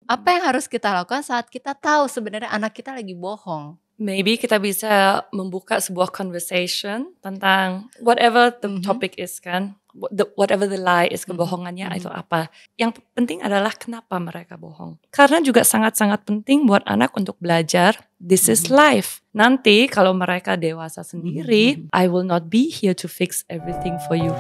Apa yang harus kita lakukan saat kita tahu sebenarnya anak kita lagi bohong? Maybe kita bisa membuka sebuah conversation tentang whatever the topic is kan. Whatever the lie is, kebohongannya itu apa. Yang penting adalah kenapa mereka bohong. Karena juga sangat-sangat penting buat anak untuk belajar, this is life. Nanti kalau mereka dewasa sendiri, I will not be here to fix everything for you.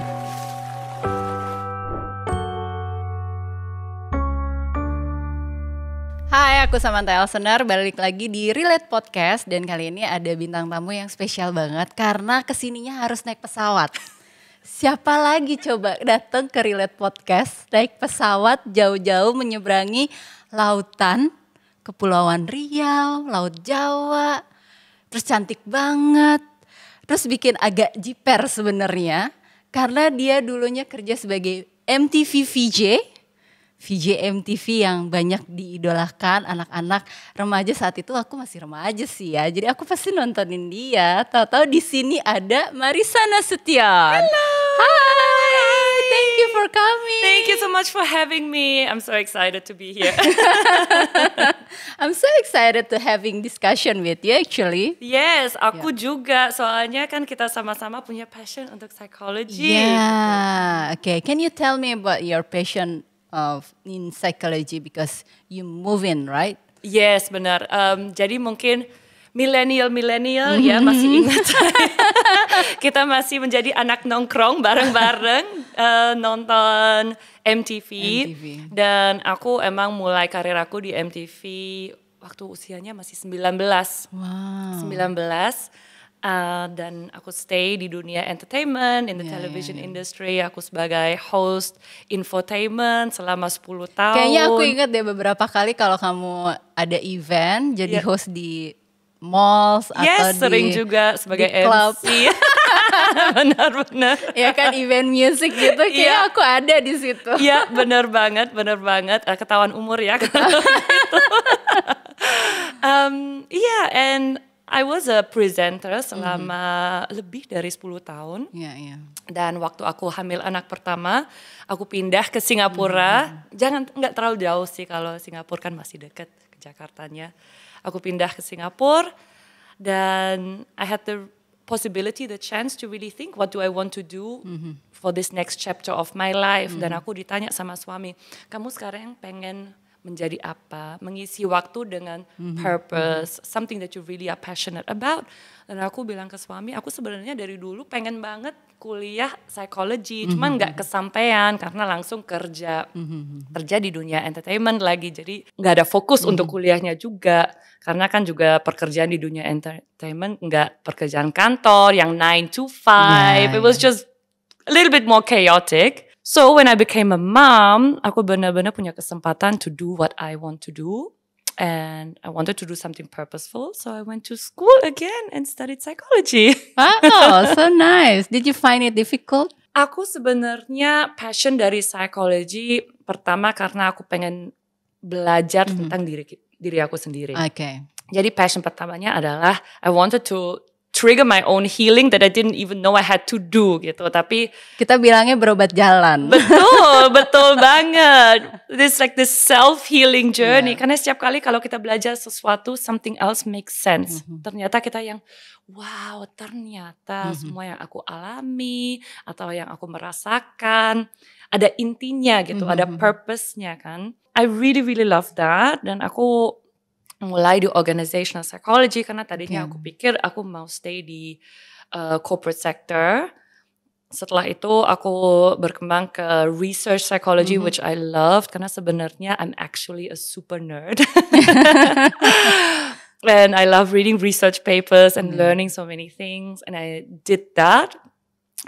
Hai, aku Samantha Elsener, balik lagi di Relate Podcast. Dan kali ini ada bintang tamu yang spesial banget karena kesininya harus naik pesawat. Siapa lagi coba datang ke Relate Podcast, naik pesawat jauh-jauh menyeberangi lautan, Kepulauan Riau, Laut Jawa, terus cantik banget, terus bikin agak jiper sebenarnya karena dia dulunya kerja sebagai MTV VJ MTV yang banyak diidolakan anak-anak remaja. Saat itu aku masih remaja sih ya, jadi aku pasti nontonin dia. Tahu-tahu di sini ada Marissa Nasution. Hello. Hi, thank you for coming. Thank you so much for having me. I'm so excited to be here. I'm so excited to having discussion with you actually. Yes, aku juga. Soalnya kan kita sama-sama punya passion untuk psychology. Yeah, okay. Can you tell me about your passion in psychology because you move in, right? Yes, benar. Jadi mungkin milenial ya masih ingat. Kita masih menjadi anak nongkrong bareng-bareng nonton MTV. Dan aku emang mulai karir aku di MTV waktu usianya masih 19. Wow. 19. Dan aku stay di dunia entertainment, in the television industry. Aku sebagai host infotainment selama 10 tahun. Kayaknya aku ingat deh beberapa kali kalau kamu ada event jadi host di malls atau sering juga sebagai club. MC. Benar-benar. Ya kan, event music gitu, kayak aku ada di situ. Iya, benar banget. Ketahuan umur ya. And I was a presenter selama lebih dari 10 tahun. Dan waktu aku hamil anak pertama, aku pindah ke Singapura. Nggak terlalu jauh sih, kalau Singapura kan masih dekat ke Jakartanya. Aku pindah ke Singapura dan I had the possibility, the chance to really think what do I want to do for this next chapter of my life. Dan aku ditanya sama suami, kamu sekarang pengen menjadi apa, mengisi waktu dengan purpose, something that you really are passionate about. Dan aku bilang ke suami, aku sebenarnya dari dulu pengen banget kuliah psychology, cuman nggak kesampaian karena langsung kerja di dunia entertainment lagi, jadi nggak ada fokus untuk kuliahnya juga, karena kan juga pekerjaan di dunia entertainment nggak pekerjaan kantor yang 9 to 5, it was just a little bit more chaotic. So when I became a mom, aku benar-benar punya kesempatan to do what I want to do. And I wanted to do something purposeful. So I went to school again and studied psychology. Wow, so nice. Did you find it difficult? Aku sebenarnya passion dari psychology pertama karena aku pengen belajar tentang diri aku sendiri. Okay. Jadi passion pertamanya adalah I wanted to trigger my own healing that I didn't even know I had to do gitu. Tapi kita bilangnya berobat jalan. Betul banget. This like this self-healing journey. Karena setiap kali kalau kita belajar sesuatu, something else makes sense. Ternyata kita yang, wow, ternyata semua yang aku alami atau yang aku merasakan ada intinya gitu, ada purpose-nya kan. I really love that. Dan aku mulai di organizational psychology karena tadinya aku pikir aku mau stay di corporate sector. Setelah itu aku berkembang ke research psychology, which I loved karena sebenarnya I'm actually a super nerd. And I love reading research papers and learning so many things, and I did that.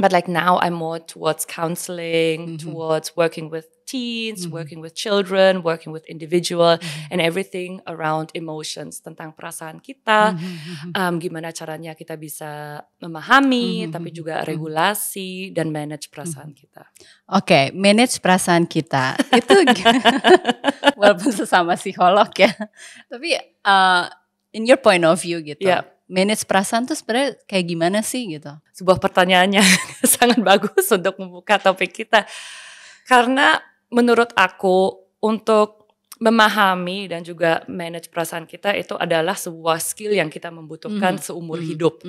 But like now I'm more towards counseling, towards working with teens, working with children, working with individual, and everything around emotions, tentang perasaan kita, gimana caranya kita bisa memahami, tapi juga regulasi dan manage perasaan kita. Oke, manage perasaan kita itu walaupun sesama psikolog ya, tapi in your point of view gitu. Manage perasaan tuh sebenarnya kayak gimana sih gitu? Sebuah pertanyaannya sangat bagus untuk membuka topik kita. Karena menurut aku untuk memahami dan juga manage perasaan kita itu adalah sebuah skill yang kita membutuhkan seumur hidup.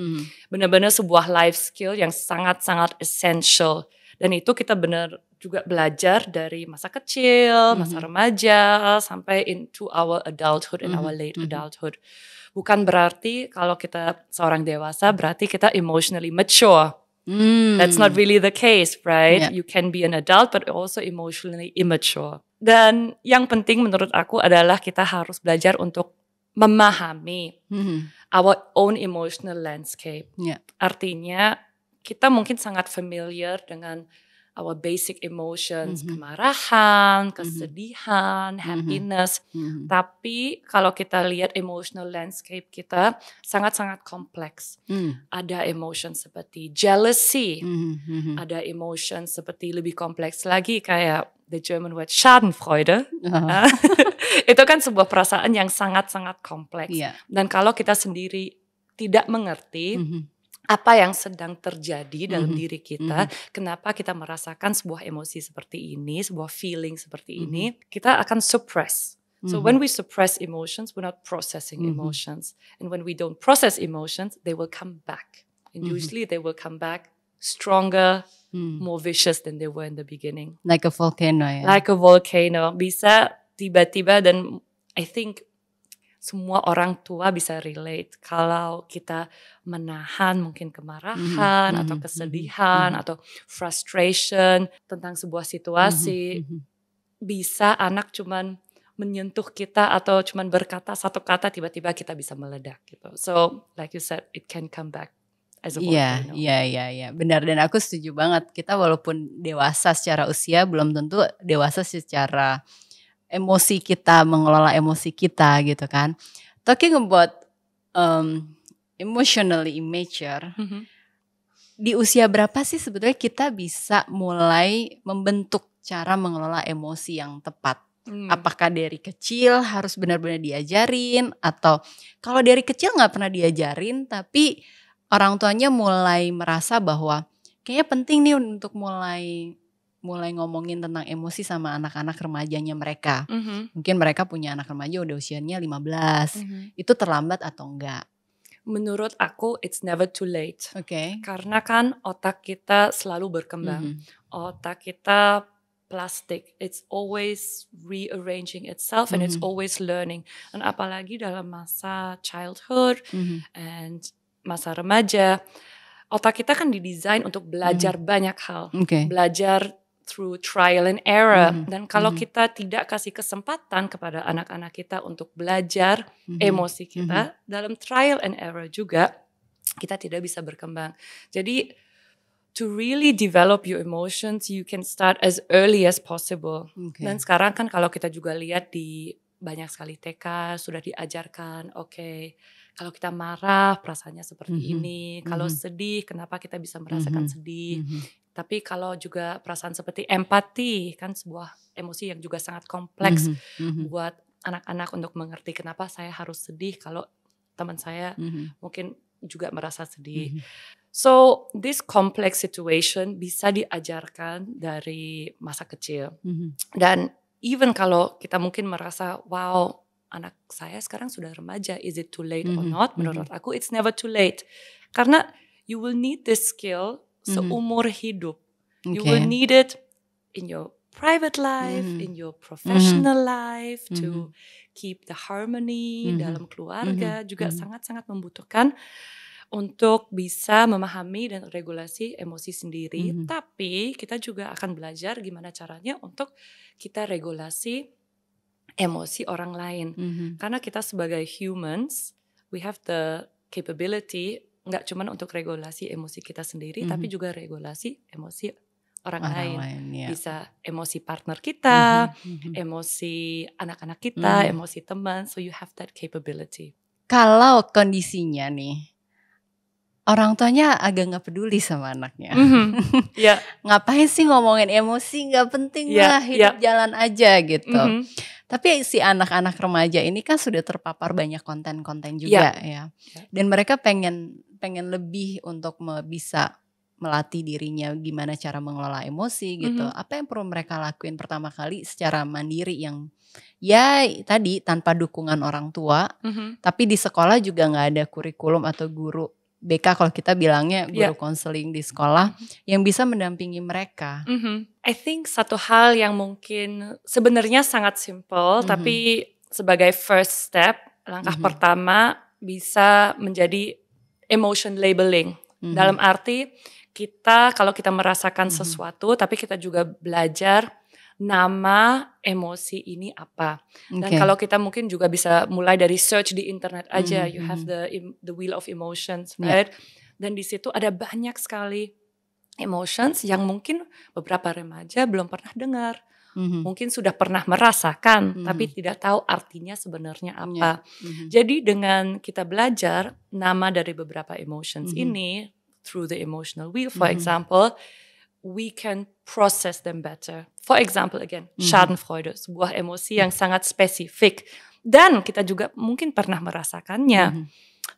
Benar-benar sebuah life skill yang sangat-sangat essential. Dan itu kita benar juga belajar dari masa kecil, masa remaja, sampai into our adulthood and our late adulthood. Bukan berarti kalau kita seorang dewasa berarti kita emotionally mature. That's not really the case, right? Yeah. You can be an adult but also emotionally immature. Dan yang penting menurut aku adalah kita harus belajar untuk memahami our own emotional landscape. Yeah. Artinya kita mungkin sangat familiar dengan our basic emotions, kemarahan, kesedihan, happiness. Tapi kalau kita lihat emotional landscape kita sangat-sangat kompleks. Ada emotion seperti jealousy, ada emotion seperti lebih kompleks lagi kayak the German word Schadenfreude. Itu kan sebuah perasaan yang sangat-sangat kompleks. Yeah. Dan kalau kita sendiri tidak mengerti apa yang sedang terjadi dalam diri kita, kenapa kita merasakan sebuah emosi seperti ini, sebuah feeling seperti ini, kita akan suppress. So when we suppress emotions, we're not processing emotions. And when we don't process emotions, they will come back. And usually they will come back stronger, more vicious than they were in the beginning. Like a volcano, ya? Like a volcano. Bisa tiba-tiba, dan I think semua orang tua bisa relate kalau kita menahan mungkin kemarahan atau kesedihan atau frustration tentang sebuah situasi, bisa anak cuman menyentuh kita atau cuman berkata satu kata tiba-tiba kita bisa meledak gitu. So like you said, it can come back as a volcano. Iya, benar, dan aku setuju banget. Kita walaupun dewasa secara usia belum tentu dewasa secara emosi kita, mengelola emosi kita gitu kan. Talking about emotionally immature, di usia berapa sih sebetulnya kita bisa mulai membentuk cara mengelola emosi yang tepat? Apakah dari kecil harus benar-benar diajarin, atau kalau dari kecil gak pernah diajarin tapi orang tuanya mulai merasa bahwa kayaknya penting nih untuk mulai ngomongin tentang emosi sama anak-anak remajanya mereka. Mungkin mereka punya anak remaja udah usianya 15. Itu terlambat atau enggak? Menurut aku it's never too late. Okay. Karena kan otak kita selalu berkembang. Otak kita plastik. It's always rearranging itself and it's always learning. Dan apalagi dalam masa childhood and masa remaja, otak kita kan didesain untuk belajar banyak hal. Belajar through trial and error. Dan kalau kita tidak kasih kesempatan kepada anak-anak kita untuk belajar emosi kita, dalam trial and error juga kita tidak bisa berkembang. Jadi to really develop your emotions, you can start as early as possible. Dan sekarang kan kalau kita juga lihat di banyak sekali TK sudah diajarkan, kalau kita marah perasaannya seperti ini, kalau sedih kenapa kita bisa merasakan sedih. Tapi kalau juga perasaan seperti empati, kan sebuah emosi yang juga sangat kompleks buat anak-anak untuk mengerti kenapa saya harus sedih kalau teman saya mungkin juga merasa sedih. So this complex situation bisa diajarkan dari masa kecil. Dan even kalau kita mungkin merasa, wow, anak saya sekarang sudah remaja, is it too late or not? Menurut aku it's never too late. Karena you will need this skill seumur hidup. You will need it in your private life, in your professional life, to keep the harmony dalam keluarga, juga sangat-sangat membutuhkan untuk bisa memahami dan regulasi emosi sendiri. Tapi kita juga akan belajar gimana caranya untuk kita regulasi emosi orang lain. Karena kita sebagai humans, we have the capability nggak cuma untuk regulasi emosi kita sendiri, tapi juga regulasi emosi orang lain. Bisa emosi partner kita, emosi anak-anak kita, emosi teman. So you have that capability. Kalau kondisinya nih, orang tuanya agak nggak peduli sama anaknya. Ngapain sih ngomongin emosi, nggak penting lah, hidup jalan aja gitu. Tapi si anak-anak remaja ini kan sudah terpapar banyak konten-konten juga ya. Dan mereka pengen lebih untuk bisa melatih dirinya gimana cara mengelola emosi gitu. Apa yang perlu mereka lakuin pertama kali secara mandiri yang ya tadi tanpa dukungan orang tua, tapi di sekolah juga nggak ada kurikulum atau guru BK kalau kita bilangnya guru konseling di sekolah yang bisa mendampingi mereka. I think satu hal yang mungkin sebenarnya sangat simple, tapi sebagai first step, langkah pertama bisa menjadi emotion labeling. Dalam arti kalau kita merasakan sesuatu, tapi kita juga belajar nama emosi ini apa. Dan kalau kita mungkin juga bisa mulai dari search di internet aja, you have the wheel of emotions, right? Dan di situ ada banyak sekali emotions yang mungkin beberapa remaja belum pernah dengar. Mungkin sudah pernah merasakan, tapi tidak tahu artinya sebenarnya apa. Jadi dengan kita belajar nama dari beberapa emotions ini, through the emotional wheel, for example, we can process them better. For example again, Schadenfreude, sebuah emosi yang sangat spesifik. Dan kita juga mungkin pernah merasakannya.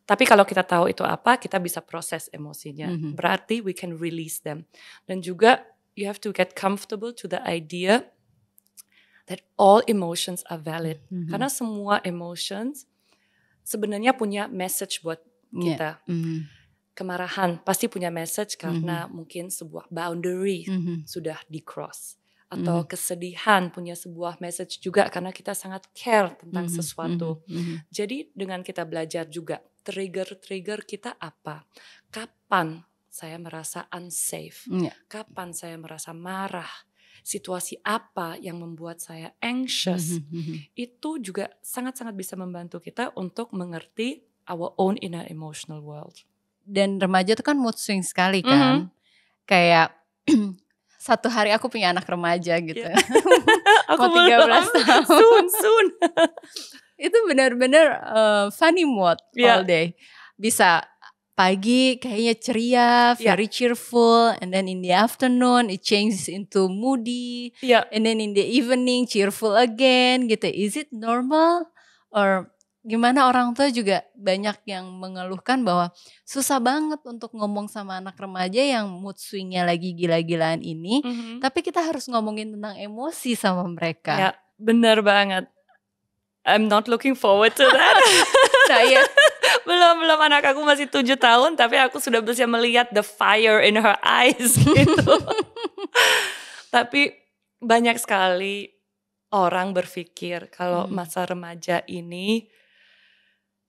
Tapi kalau kita tahu itu apa, kita bisa proses emosinya. Berarti we can release them. Dan juga you have to get comfortable to the idea that all emotions are valid. Karena semua emotions sebenarnya punya message buat kita. Kemarahan pasti punya message karena mungkin sebuah boundary sudah di-cross. Atau kesedihan punya sebuah message juga karena kita sangat care tentang sesuatu. Jadi dengan kita belajar juga trigger kita apa. Kapan saya merasa unsafe? Kapan saya merasa marah? Situasi apa yang membuat saya anxious? Itu juga sangat-sangat bisa membantu kita untuk mengerti our own inner emotional world. Dan remaja itu kan mood swing sekali kan. Kayak satu hari aku punya anak remaja gitu. Aku mau 13 tahun. Soon. Itu benar-benar funny mood all day. Bisa pagi kayaknya ceria, very cheerful, and then in the afternoon it changes into moody, and then in the evening cheerful again gitu. Is it normal or gimana? Orang tua juga banyak yang mengeluhkan bahwa susah banget untuk ngomong sama anak remaja yang mood swingnya lagi gila-gilaan ini, tapi kita harus ngomongin tentang emosi sama mereka. Ya, benar banget. I'm not looking forward to that. Saya belum anak aku masih 7 tahun, tapi aku sudah bisa melihat the fire in her eyes gitu. Tapi banyak sekali orang berpikir kalau masa remaja ini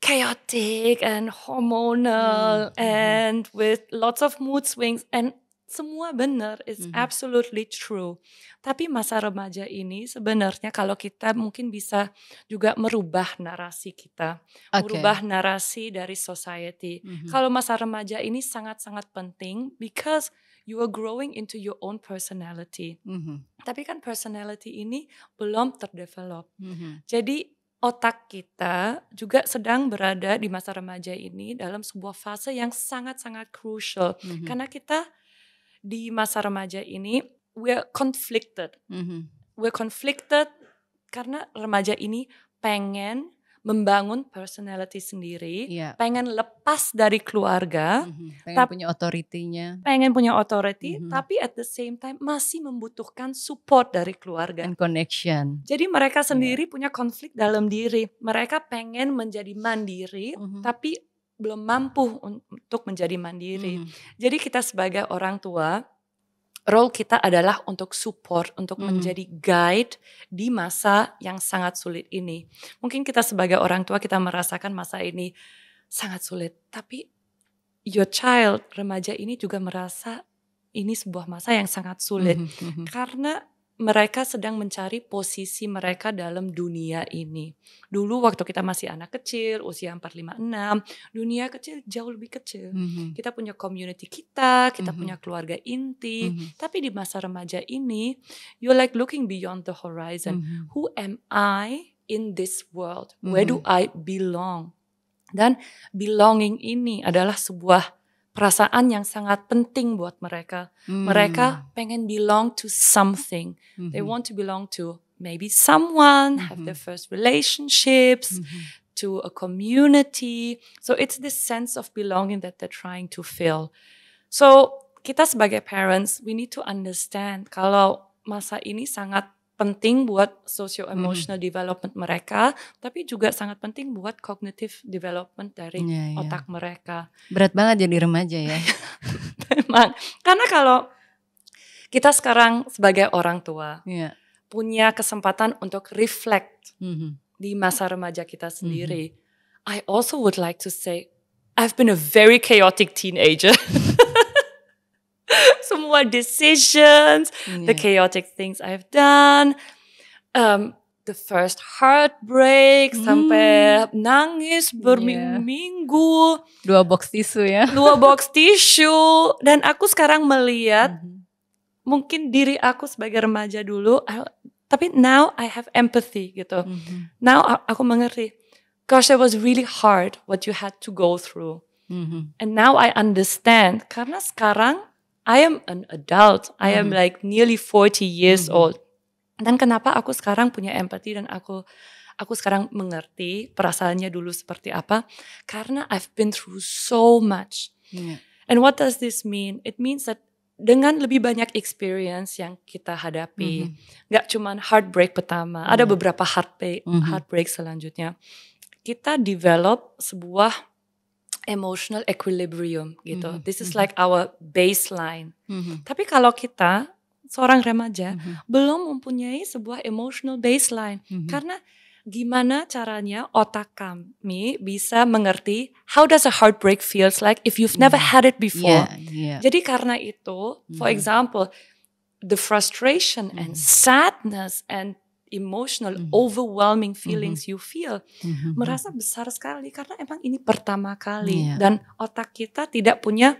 chaotic and hormonal and with lots of mood swings, and semua benar, it's absolutely true. Tapi masa remaja ini sebenarnya kalau kita mungkin bisa juga merubah narasi kita, merubah narasi dari society. Kalau masa remaja ini sangat-sangat penting because you are growing into your own personality. Tapi kan personality ini belum terdevelop. Jadi otak kita juga sedang berada di masa remaja ini dalam sebuah fase yang sangat-sangat crucial. Karena kita di masa remaja ini, we're conflicted. We're conflicted karena remaja ini pengen membangun personality sendiri, pengen lepas dari keluarga, pengen punya otoritinya, pengen punya authority, tapi at the same time masih membutuhkan support dari keluarga and connection. Jadi mereka sendiri punya konflik dalam diri. Mereka pengen menjadi mandiri, tapi belum mampu untuk menjadi mandiri. Jadi kita sebagai orang tua, role kita adalah untuk support, untuk menjadi guide di masa yang sangat sulit ini. Mungkin kita sebagai orang tua kita merasakan masa ini sangat sulit, tapi your child, remaja ini juga merasa ini sebuah masa yang sangat sulit karena mereka sedang mencari posisi mereka dalam dunia ini. Dulu waktu kita masih anak kecil, usia 4, 5, 6, dunia kecil jauh lebih kecil. Kita punya community kita punya keluarga inti. Tapi di masa remaja ini, you're like looking beyond the horizon. Who am I in this world? Where do I belong? Dan belonging ini adalah sebuah perasaan yang sangat penting buat mereka. Mereka pengen belong to something. They want to belong to maybe someone, have their first relationships, to a community. So it's this sense of belonging that they're trying to fill. So kita sebagai parents, we need to understand kalau masa ini sangat penting buat socio-emotional development mereka, tapi juga sangat penting buat cognitive development dari otak mereka. Berat banget jadi remaja ya. Memang, karena kalau kita sekarang sebagai orang tua punya kesempatan untuk reflect di masa remaja kita sendiri. I also would like to say, I've been a very chaotic teenager. Semua decisions, the chaotic things I've done, the first heartbreak, sampai nangis berminggu-minggu. 2 box tisu ya. 2 box tisu. Dan aku sekarang melihat, mungkin diri aku sebagai remaja dulu, tapi now I have empathy gitu. Now aku mengerti, gosh, that was really hard what you had to go through. And now I understand, karena sekarang I am an adult. I am like nearly 40 years old. Dan kenapa aku sekarang punya empati dan aku sekarang mengerti perasaannya dulu seperti apa? Karena I've been through so much. And what does this mean? It means that dengan lebih banyak experience yang kita hadapi, gak cuman heartbreak pertama, ada beberapa heartbreak selanjutnya. Kita develop sebuah emotional equilibrium gitu. This is like our baseline. Tapi kalau kita seorang remaja belum mempunyai sebuah emotional baseline, karena gimana caranya otak kami bisa mengerti how does a heartbreak feels like if you've never had it before. Jadi karena itu, for example, the frustration and sadness and emotional, overwhelming feelings you feel, merasa besar sekali karena emang ini pertama kali dan otak kita tidak punya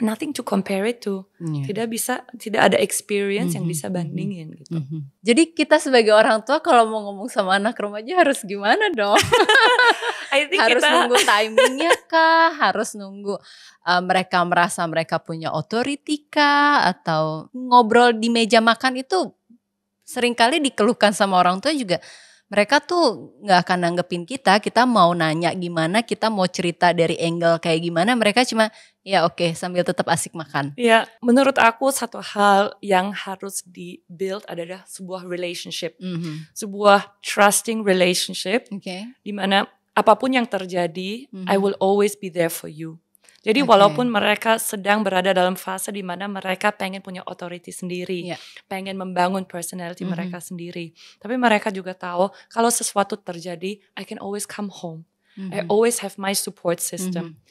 nothing to compare it to, tidak ada experience yang bisa bandingin gitu. Jadi kita sebagai orang tua kalau mau ngomong sama anak remaja harus gimana dong? Harus nunggu timingnya kah? Harus nunggu mereka merasa mereka punya authority kah? Atau ngobrol di meja makan itu seringkali dikeluhkan sama orang tua juga, mereka tuh gak akan nanggepin kita mau nanya gimana, kita mau cerita dari angle kayak gimana, mereka cuma ya oke, sambil tetap asik makan. Ya, menurut aku satu hal yang harus di-build adalah sebuah relationship, sebuah trusting relationship, di mana apapun yang terjadi, I will always be there for you. Jadi walaupun mereka sedang berada dalam fase di mana mereka pengen punya authority sendiri, pengen membangun personality mereka sendiri, tapi mereka juga tahu kalau sesuatu terjadi, I can always come home. I always have my support system.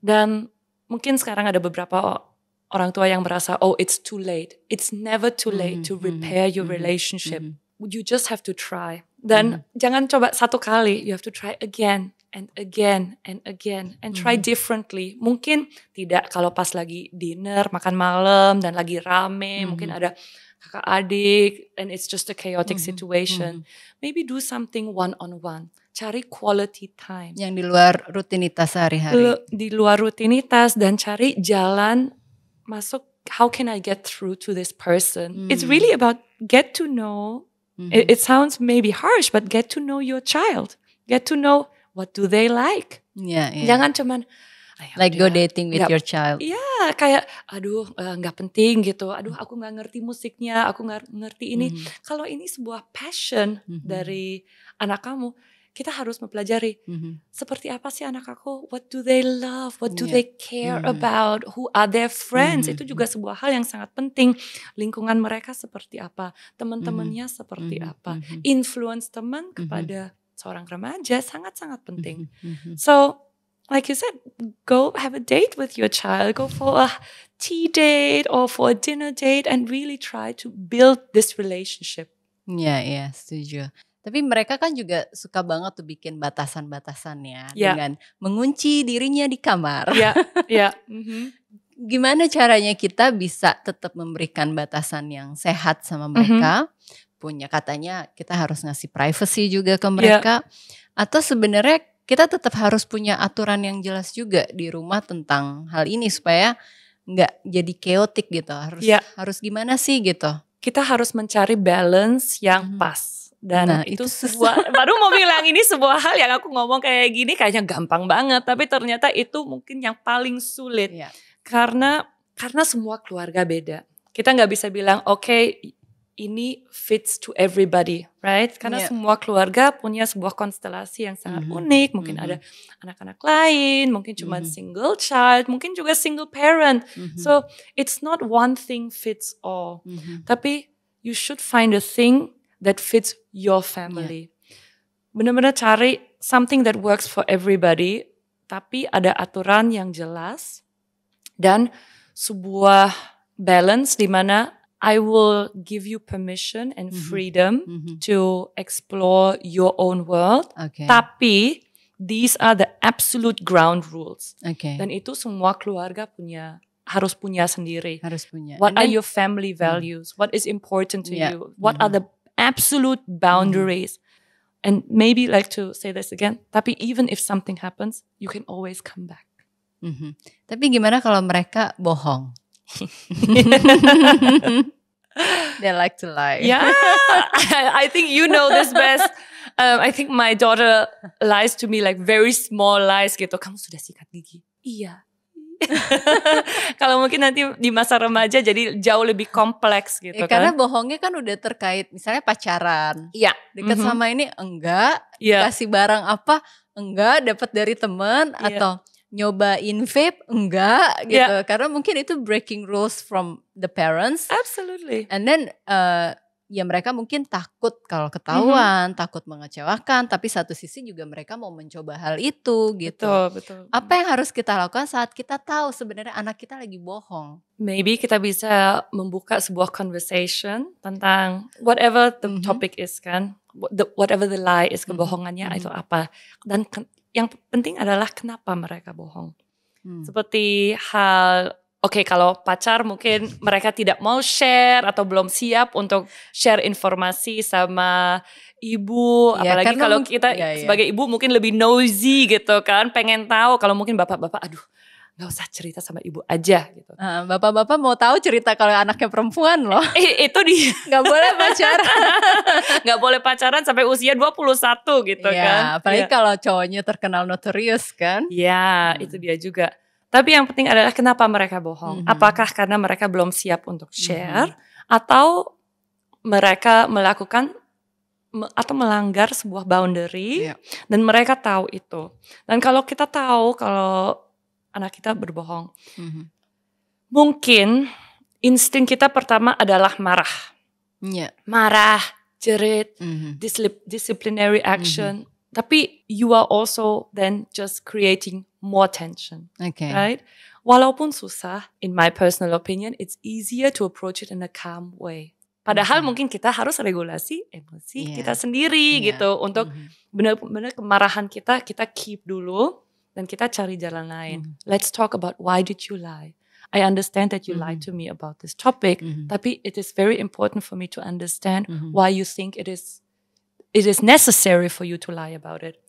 Dan mungkin sekarang ada beberapa orang tua yang merasa, oh it's too late. It's never too late to repair your relationship. You just have to try. Dan jangan coba satu kali, you have to try again. And again and again and try differently. Mungkin tidak kalau pas lagi dinner, makan malam dan lagi rame, mungkin ada kakak adik and it's just a chaotic situation. Maybe do something one-on-one. Cari quality time. Yang di luar rutinitas sehari-hari. Di luar rutinitas dan cari jalan masuk, how can I get through to this person? It's really about get to know, it sounds maybe harsh, but get to know your child. Get to know what do they like? Jangan cuman like go dating with your child. Iya, kayak aduh nggak penting gitu. Aduh aku nggak ngerti musiknya, aku nggak ngerti ini. Kalau ini sebuah passion dari anak kamu, kita harus mempelajari seperti apa sih anak aku? What do they love? What do they care about? Who are their friends? Itu juga sebuah hal yang sangat penting. Lingkungan mereka seperti apa? Teman-temannya seperti apa? Influence teman kepada seorang remaja sangat-sangat penting. So, like you said, go have a date with your child, go for a tea date or for a dinner date and really try to build this relationship. Iya, setuju. Tapi mereka kan juga suka banget tuh bikin batasan-batasannya dengan mengunci dirinya di kamar. Gimana caranya kita bisa tetap memberikan batasan yang sehat sama mereka? Punya katanya kita harus ngasih privacy juga ke mereka, atau sebenarnya kita tetap harus punya aturan yang jelas juga di rumah tentang hal ini supaya nggak jadi chaotic gitu. Harus gimana sih gitu? Kita harus mencari balance yang pas. Dan itu sebuah, baru mau bilang ini sebuah hal yang aku ngomong kayak gini kayaknya gampang banget, tapi ternyata itu mungkin yang paling sulit. Karena karena semua keluarga beda. Kita nggak bisa bilang okay, ini fits to everybody, right? Karena semua keluarga punya sebuah konstelasi yang sangat unik. Mungkin ada anak-anak lain, mungkin cuma single child, mungkin juga single parent. So it's not one thing fits all. Tapi you should find a thing that fits your family. Benar-benar cari something that works for everybody, tapi ada aturan yang jelas dan sebuah balance di mana I will give you permission and freedom to explore your own world. Tapi these are the absolute ground rules. Dan itu semua keluarga harus punya sendiri. What are your family values? What is important to you? What are the absolute boundaries? And maybe like to say this again, tapi even if something happens, you can always come back. Tapi gimana kalau mereka bohong? They like to lie. Yeah, I think you know this best. I think my daughter lies to me like very small lies gitu. Kamu sudah sikat gigi? Iya. Kalau mungkin nanti di masa remaja jadi jauh lebih kompleks gitu kan. Karena bohongnya kan udah terkait misalnya pacaran. Iya. Deket sama ini enggak, kasih barang apa enggak, dapat dari teman atau nyobain vape enggak gitu. Karena mungkin itu breaking rules from the parents. Absolutely. And then ya mereka mungkin takut kalau ketahuan, takut mengecewakan, tapi satu sisi juga mereka mau mencoba hal itu gitu. Betul. Apa yang harus kita lakukan saat kita tahu sebenarnya anak kita lagi bohong? Maybe kita bisa membuka sebuah conversation tentang whatever the topic is kan. Whatever the lie is, kebohongannya itu apa. Dan yang penting adalah kenapa mereka bohong. Seperti hal, kalau pacar mungkin mereka tidak mau share atau belum siap untuk share informasi sama ibu. Apalagi kalau kita sebagai ibu mungkin lebih nosy gitu kan. Pengen tahu, kalau mungkin bapak-bapak aduh gak usah cerita sama ibu aja gitu. Bapak-bapak mau tahu cerita kalau anaknya perempuan loh. Itu dia. Gak boleh pacaran. Gak boleh pacaran sampai usia 21 gitu kan. Apalagi kalau cowoknya terkenal notorious kan. Itu dia juga. Tapi yang penting adalah kenapa mereka bohong. Apakah karena mereka belum siap untuk share. Atau mereka melakukan atau melanggar sebuah boundary. Dan mereka tahu itu. Dan kalau kita tahu kalau anak kita berbohong. Mungkin insting kita pertama adalah marah. Marah, jerit, disciplinary action. Tapi you are also then just creating more tension. Right? Walaupun susah, in my personal opinion, it's easier to approach it in a calm way. Padahal mungkin kita harus regulasi emosi kita sendiri gitu. Untuk benar-benar kemarahan kita keep dulu. Dan kita cari jalan lain. Let's talk about why did you lie. I understand that you lied to me about this topic. Tapi it is very important for me to understand why you think it is necessary for you to lie about it.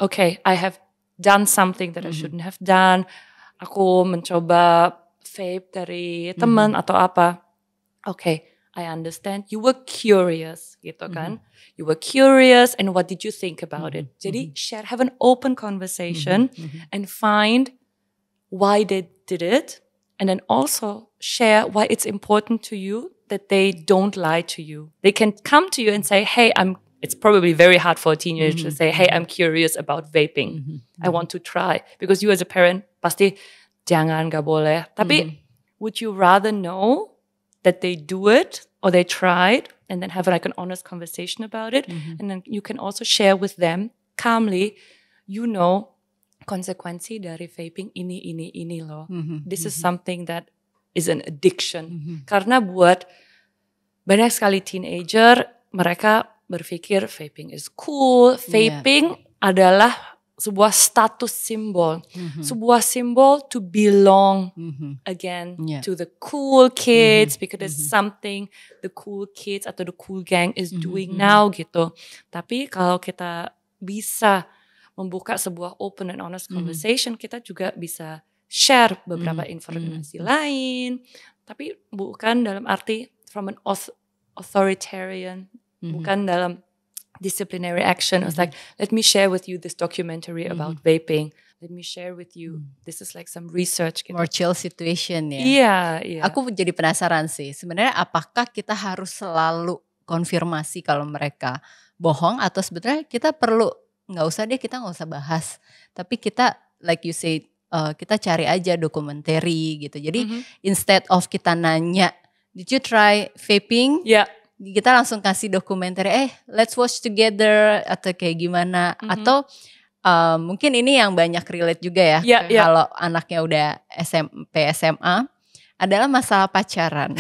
Okay, I have done something that I shouldn't have done. Aku mencoba vape dari teman atau apa. Okay, I understand. You were curious gitu kan. You were curious and what did you think about it? Jadi have an open conversation and find why they did it. And then also share why it's important to you that they don't lie to you. They can come to you and say, hey, it's probably very hard for a teenager to say, hey, I'm curious about vaping. I want to try. Because you as a parent, pasti jangan, gak boleh. Tapi would you rather know that they do it or they tried and then have like an honest conversation about it? And then you can also share with them calmly, konsekuensi dari vaping ini loh. This is something that is an addiction. Karena buat banyak sekali teenager, mereka berpikir vaping is cool. Vaping adalah sebuah status symbol. Sebuah simbol to belong again to the cool kids because it's something the cool kids atau the cool gang is doing now gitu. Tapi kalau kita bisa membuka sebuah open and honest conversation, kita juga bisa share beberapa informasi lain. Tapi bukan dalam arti from an authoritarian, bukan dalam disciplinary action. It's like, let me share with you this documentary about vaping. let me share with you. This is like some research. Gitu. More chill situation ya. Iya. Aku jadi penasaran sih. Sebenarnya apakah kita harus selalu konfirmasi kalau mereka bohong atau sebetulnya kita perlu nggak usah bahas. Tapi kita like you say kita cari aja dokumentari gitu. Jadi instead of kita nanya, did you try vaping? Yeah. Kita langsung kasih dokumenter, let's watch together atau kayak gimana. Atau mungkin ini yang banyak relate juga ya. Kalau anaknya udah SMP, SMA adalah masalah pacaran.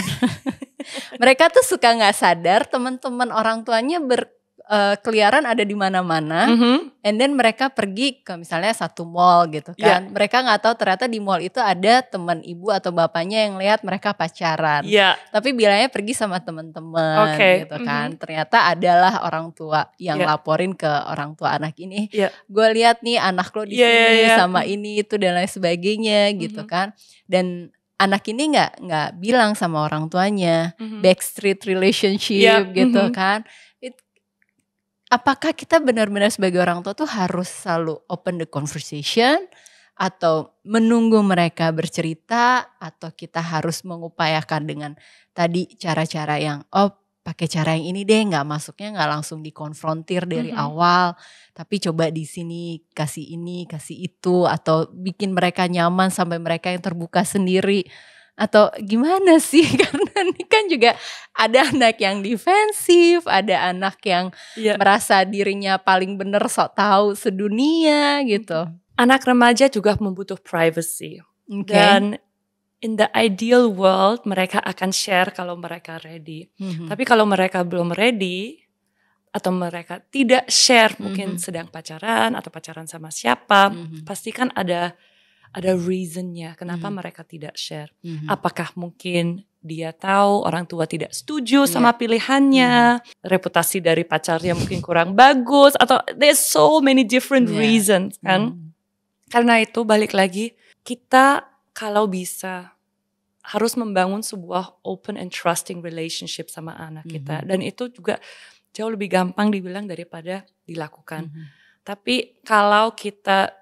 Mereka tuh suka gak sadar teman-teman orang tuanya berkeliaran ada di mana-mana. And then mereka pergi ke misalnya satu mall gitu kan. Mereka gak tahu ternyata di mall itu ada teman ibu atau bapaknya yang lihat mereka pacaran. Tapi bilangnya pergi sama teman-teman gitu kan. Ternyata adalah orang tua yang laporin ke orang tua anak ini. Gue lihat nih anak lo di sini sama ini itu dan lain sebagainya gitu kan. Dan anak ini nggak bilang sama orang tuanya backstreet relationship gitu kan. Apakah kita benar-benar sebagai orang tua tuh harus selalu open the conversation atau menunggu mereka bercerita atau kita harus mengupayakan dengan tadi cara-cara yang pakai cara yang ini deh, nggak masuknya nggak langsung dikonfrontir dari awal, tapi coba di sini kasih ini kasih itu atau bikin mereka nyaman sampai mereka yang terbuka sendiri. Atau gimana sih, karena ini kan juga ada anak yang defensif, ada anak yang merasa dirinya paling bener sok tahu sedunia gitu. Anak remaja juga membutuh privacy. Dan in the ideal world mereka akan share kalau mereka ready. Tapi kalau mereka belum ready atau mereka tidak share, mungkin sedang pacaran atau pacaran sama siapa, pasti kan ada reasonnya kenapa mereka tidak share. Apakah mungkin dia tahu orang tua tidak setuju sama pilihannya, reputasi dari pacarnya mungkin kurang bagus, atau there's so many different reasons kan. Karena itu balik lagi, kita kalau bisa harus membangun sebuah open and trusting relationship sama anak kita. Dan itu juga jauh lebih gampang dibilang daripada dilakukan. Tapi kalau kita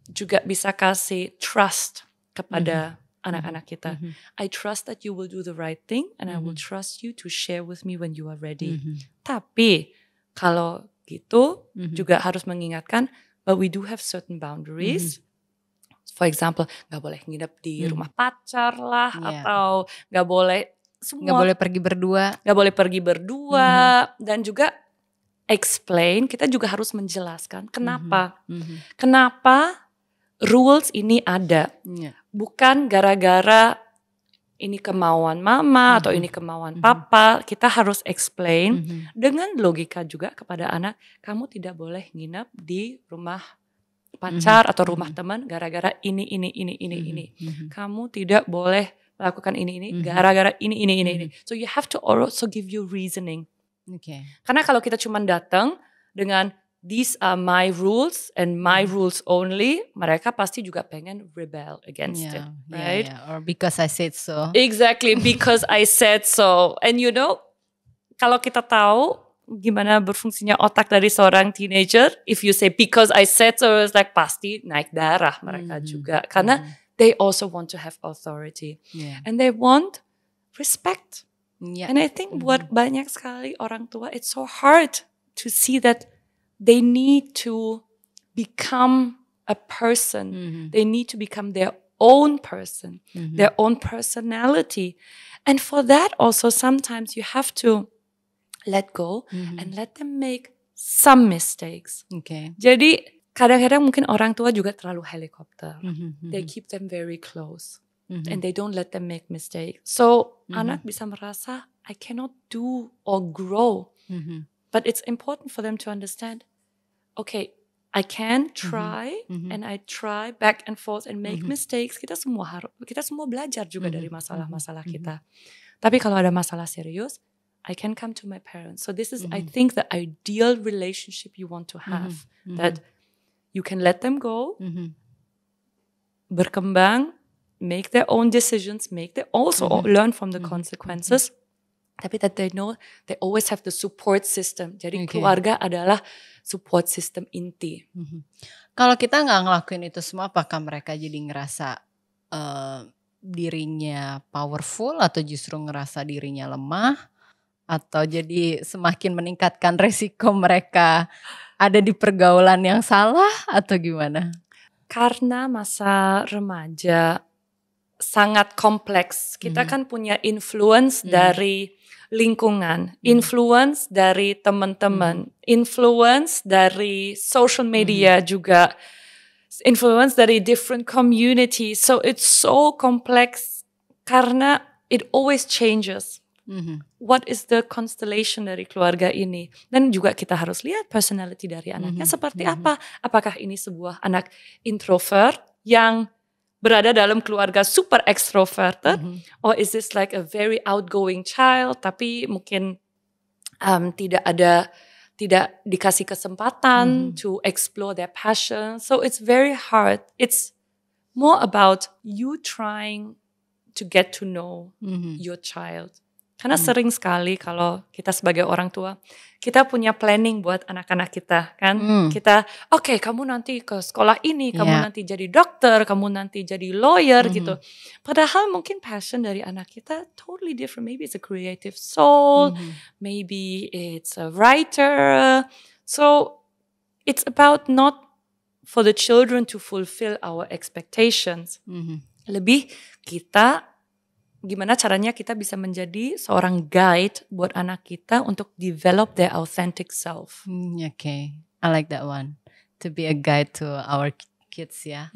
juga bisa kasih trust kepada anak-anak kita. I trust that you will do the right thing and I will trust you to share with me when you are ready. Tapi kalau gitu juga harus mengingatkan, but we do have certain boundaries. For example, gak boleh nginep di rumah pacar lah, atau gak boleh semua. Gak boleh pergi berdua. Gak boleh pergi berdua. Dan juga explain, kita juga harus menjelaskan kenapa. Kenapa rules ini ada, bukan gara-gara ini kemauan mama atau ini kemauan papa. Kita harus explain dengan logika juga kepada anak. Kamu tidak boleh nginep di rumah pacar atau rumah teman gara-gara ini. Kamu tidak boleh melakukan ini gara-gara ini. So you have to also give you reasoning. Karena kalau kita cuma datang dengan these are my rules and my rules only, mereka pasti juga pengen rebel against it, right? Or because I said so. Exactly, because I said so. And you know, kalau kita tahu gimana berfungsinya otak dari seorang teenager, if you say because I said so, it's like pasti naik darah mereka juga. Karena they also want to have authority. And they want respect. And I think buat banyak sekali orang tua, it's so hard to see that they need to become a person. They need to become their own person, their own personality. And for that also sometimes you have to let go and let them make some mistakes. Jadi kadang-kadang mungkin orang tua juga terlalu helikopter. They keep them very close. And they don't let them make mistakes. So anak bisa merasa, I cannot do or grow. But it's important for them to understand, okay, I can try and I try back and forth and make mistakes. Kita semua belajar juga dari masalah-masalah kita. Tapi kalau ada masalah serius, I can come to my parents. So this is, I think, the ideal relationship you want to have. That you can let them go, berkembang, make their own decisions, also learn from the consequences. tapi that they know they always have the support system. Jadi keluarga adalah support system inti. Kalau kita nggak ngelakuin itu semua, apakah mereka jadi ngerasa dirinya powerful atau justru ngerasa dirinya lemah? Atau jadi semakin meningkatkan resiko mereka ada di pergaulan yang salah atau gimana? Karena masa remaja sangat kompleks. Kita kan punya influence dari lingkungan, influence dari teman-teman, influence dari social media juga, influence dari different community. So it's so complex karena it always changes. What is the constellation dari keluarga ini? Dan juga kita harus lihat personality dari anaknya seperti apa. Apakah ini sebuah anak introvert yang berada dalam keluarga super extroverted, or is this like a very outgoing child tapi mungkin tidak dikasih kesempatan to explore their passion. So it's very hard. It's more about you trying to get to know your child. Karena sering sekali kalau kita sebagai orang tua, kita punya planning buat anak-anak kita kan. Kita, oke, kamu nanti ke sekolah ini, kamu nanti jadi dokter, kamu nanti jadi lawyer gitu. Padahal mungkin passion dari anak kita totally different. Maybe it's a creative soul, maybe it's a writer. So it's about not for the children to fulfill our expectations. Lebih kita gimana caranya kita bisa menjadi seorang guide buat anak kita untuk develop their authentic self. Okay, I like that one. To be a guide to our kids ya.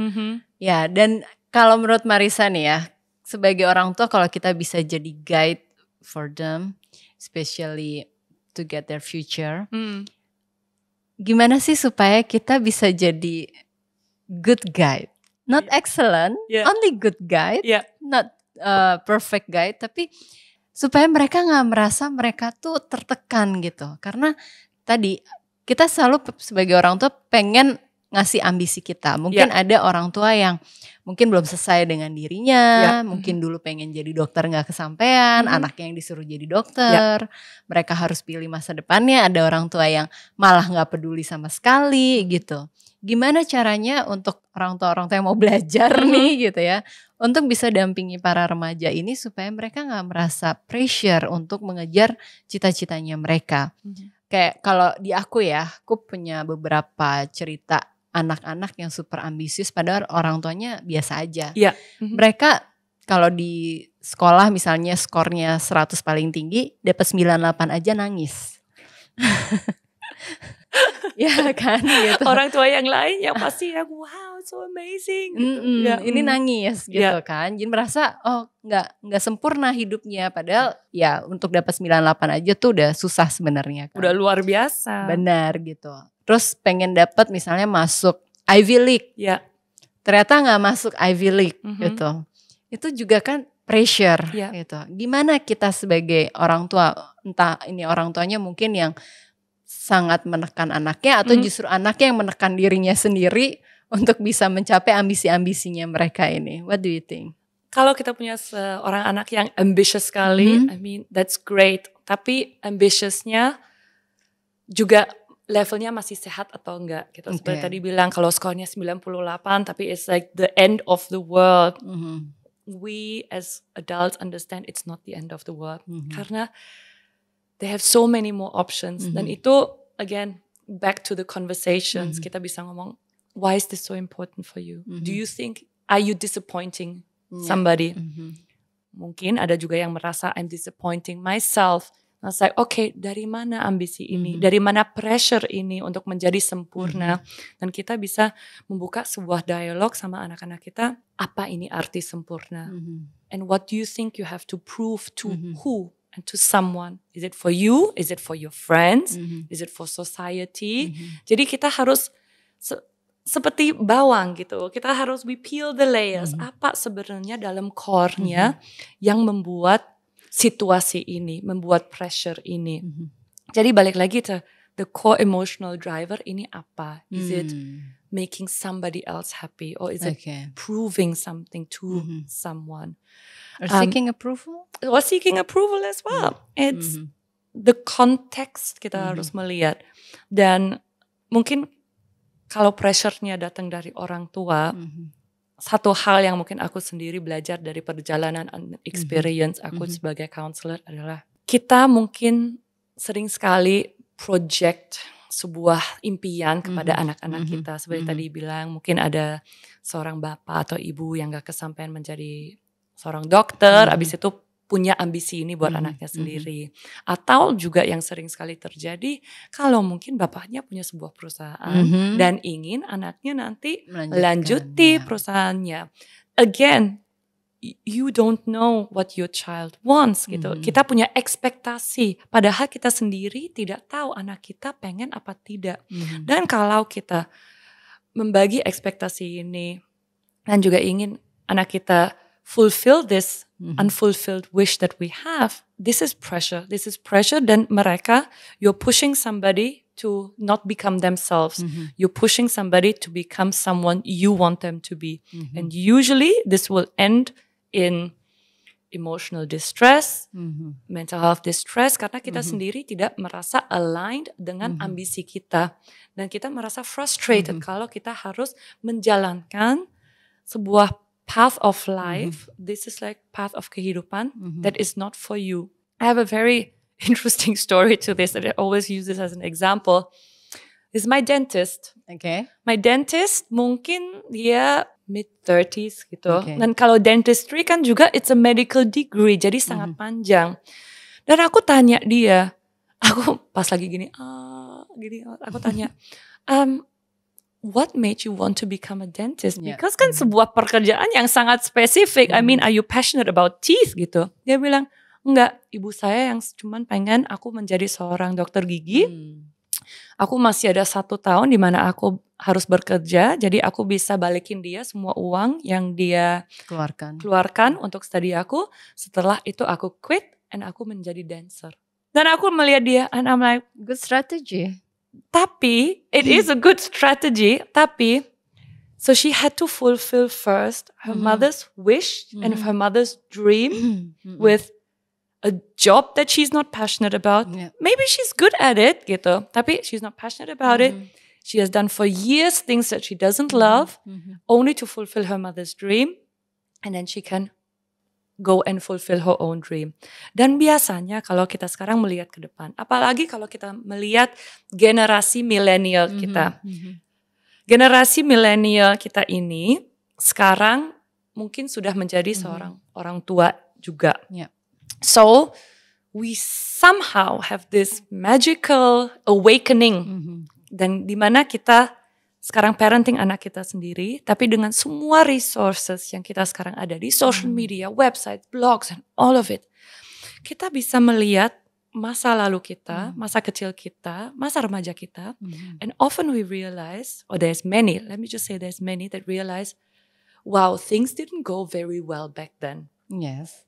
Ya, dan kalau menurut Marissa nih ya, sebagai orang tua kalau kita bisa jadi guide for them, especially to get their future, gimana sih supaya kita bisa jadi good guide? Not excellent, only good guide, not perfect guide, tapi supaya mereka nggak merasa mereka tuh tertekan gitu. Karena tadi kita selalu sebagai orang tua pengen ngasih ambisi kita. Mungkin ada orang tua yang mungkin belum selesai dengan dirinya, mungkin dulu pengen jadi dokter nggak kesampaian, anaknya yang disuruh jadi dokter, mereka harus pilih masa depannya. Ada orang tua yang malah nggak peduli sama sekali gitu. Gimana caranya untuk orang tua yang mau belajar nih gitu ya, untuk bisa dampingi para remaja ini supaya mereka nggak merasa pressure untuk mengejar cita-citanya mereka. Kayak kalau di aku ya, aku punya beberapa cerita anak-anak yang super ambisius padahal orang tuanya biasa aja. Mereka kalau di sekolah misalnya skornya 100 paling tinggi, dapat 98 aja nangis. Ya kan gitu. Orang tua yang lain yang pasti yang wow so amazing gitu. Ini nangis gitu kan. Jadi merasa oh nggak sempurna hidupnya, padahal ya untuk dapat 98 aja tuh udah susah sebenarnya kan. Udah luar biasa. Benar gitu. Terus pengen dapat misalnya masuk Ivy League. Ternyata nggak masuk Ivy League gitu. Itu juga kan pressure gitu. Gimana kita sebagai orang tua, entah ini orang tuanya mungkin yang sangat menekan anaknya atau justru anaknya yang menekan dirinya sendiri untuk bisa mencapai ambisi-ambisinya mereka ini. What do you think? Kalau kita punya seorang anak yang ambitious sekali, I mean that's great. Tapi ambitiousnya juga levelnya masih sehat atau enggak gitu. Seperti tadi bilang kalau skornya 98 tapi it's like the end of the world. We as adults understand it's not the end of the world. Karena they have so many more options. Dan itu again back to the conversations. Kita bisa ngomong, why is this so important for you? Do you think, are you disappointing somebody? Mungkin ada juga yang merasa I'm disappointing myself. I was like, okay, dari mana ambisi ini? Dari mana pressure ini untuk menjadi sempurna? Dan kita bisa membuka sebuah dialog sama anak-anak kita, apa ini arti sempurna? And what do you think you have to prove to who? And to someone. Is it for you? Is it for your friends? Is it for society? Jadi kita harus seperti bawang gitu. Kita harus we peel the layers. Apa sebenarnya dalam core-nya yang membuat situasi ini, membuat pressure ini. Jadi balik lagi the core emotional driver ini apa? Is it making somebody else happy, or is it proving something to someone? Or seeking approval? Or seeking approval as well. It's the context kita harus melihat. Dan mungkin kalau pressure-nya datang dari orang tua, satu hal yang mungkin aku sendiri belajar dari perjalanan experience aku sebagai counselor adalah kita mungkin sering sekali project sebuah impian kepada anak-anak kita. Seperti tadi bilang, mungkin ada seorang bapak atau ibu yang gak kesampaian menjadi seorang dokter, abis itu punya ambisi ini buat anaknya sendiri. Atau juga yang sering sekali terjadi, kalau mungkin bapaknya punya sebuah perusahaan dan ingin anaknya nanti melanjuti perusahaannya. Again, you don't know what your child wants gitu. Kita punya ekspektasi, padahal kita sendiri tidak tahu anak kita pengen apa tidak. Dan kalau kita membagi ekspektasi ini dan juga ingin anak kita fulfill this unfulfilled wish that we have, this is pressure. This is pressure, dan mereka, you're pushing somebody to not become themselves. You're pushing somebody to become someone you want them to be. And usually this will end in emotional distress, mental health distress, karena kita sendiri tidak merasa aligned dengan ambisi kita. Dan kita merasa frustrated kalau kita harus menjalankan sebuah path of life, this is like path of kehidupan that is not for you. I have a very interesting story to this that I always use this as an example. This is my dentist. Okay. My dentist mungkin dia mid-30s gitu. Dan kalau dentistry kan juga it's a medical degree, jadi sangat panjang. Dan aku tanya dia, aku pas lagi gini, aku tanya, what made you want to become a dentist? Because kan sebuah pekerjaan yang sangat spesifik. I mean, are you passionate about teeth gitu? Dia bilang, enggak, ibu saya yang cuman pengen aku menjadi seorang dokter gigi. Aku masih ada 1 tahun di mana aku harus bekerja, jadi aku bisa balikin dia semua uang yang dia keluarkan untuk studi aku. Setelah itu aku quit and aku menjadi dancer. Dan aku melihat dia and I'm like, good strategy. Tapi, it is a good strategy, tapi, so she had to fulfill first her mother's wish and her mother's dream with a job that she's not passionate about. Maybe she's good at it, gitu, tapi she's not passionate about it. She has done for years things that she doesn't love, only to fulfill her mother's dream, and then she can go and fulfill her own dream. Dan biasanya kalau kita sekarang melihat ke depan, apalagi kalau kita melihat generasi milenial kita. Generasi milenial kita ini sekarang mungkin sudah menjadi seorang orang tua juga. So, we somehow have this magical awakening. Dan di mana kita sekarang parenting anak kita sendiri, tapi dengan semua resources yang kita sekarang ada di social media, website, blogs, and all of it. Kita bisa melihat masa lalu kita, masa kecil kita, masa remaja kita. And often we realize, or there's many that realize, wow, things didn't go very well back then. Yes.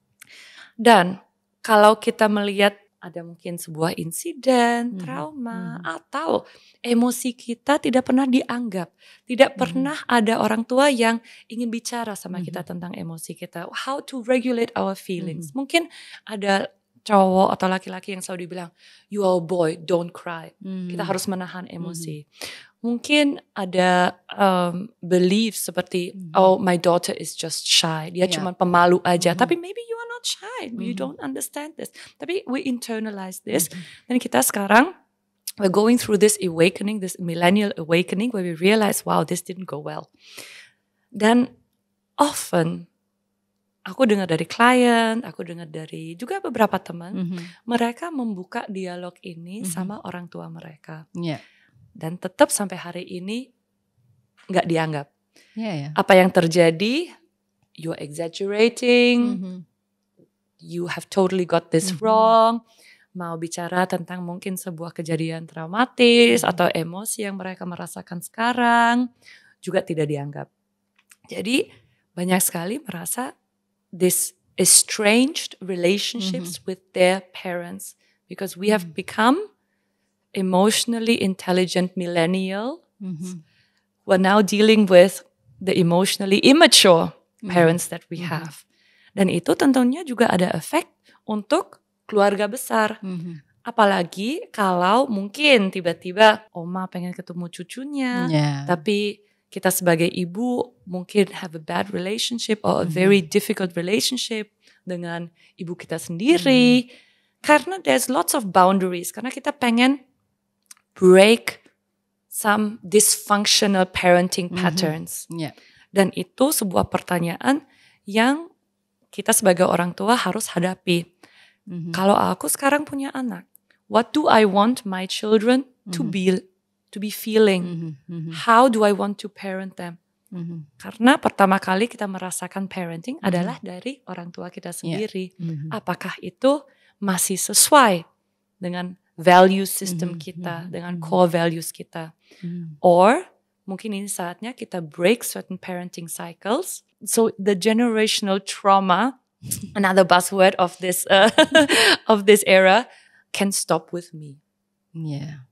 Dan kalau kita melihat ada mungkin sebuah insiden, trauma, atau emosi kita tidak pernah dianggap. Tidak pernah ada orang tua yang ingin bicara sama kita tentang emosi kita. How to regulate our feelings. Mungkin ada cowok atau laki-laki yang selalu dibilang, you are a boy, don't cry. Kita harus menahan emosi. Mungkin ada belief seperti, oh my daughter is just shy. Dia cuma pemalu aja. Tapi maybe you are not shy. You don't understand this. Tapi we internalize this. Dan kita sekarang, we're going through this awakening, this millennial awakening, where we realize, wow, this didn't go well. Dan often, aku dengar dari klien, aku dengar dari juga beberapa teman, mereka membuka dialog ini sama orang tua mereka. Dan tetap sampai hari ini nggak dianggap. Apa yang terjadi, you're exaggerating, you have totally got this wrong. Mau bicara tentang mungkin sebuah kejadian traumatis atau emosi yang mereka merasakan sekarang, juga tidak dianggap. Jadi banyak sekali merasa this estranged relationships with their parents because we have become emotionally intelligent millennial we're now dealing with the emotionally immature parents that we have. Dan itu tentunya juga ada efek untuk keluarga besar. Apalagi kalau mungkin tiba-tiba oma pengen ketemu cucunya, tapi kita sebagai ibu mungkin have a bad relationship or a very difficult relationship dengan ibu kita sendiri. Karena there's lots of boundaries. Karena kita pengen break some dysfunctional parenting patterns. Dan itu sebuah pertanyaan yang kita sebagai orang tua harus hadapi. Kalau aku sekarang punya anak, what do I want my children to be feeling? How do I want to parent them? Karena pertama kali kita merasakan parenting adalah dari orang tua kita sendiri. Apakah itu masih sesuai dengan value system kita, dengan core values kita? Or mungkin ini saatnya kita break certain parenting cycles. So the generational trauma, another buzzword of this era, can stop with me.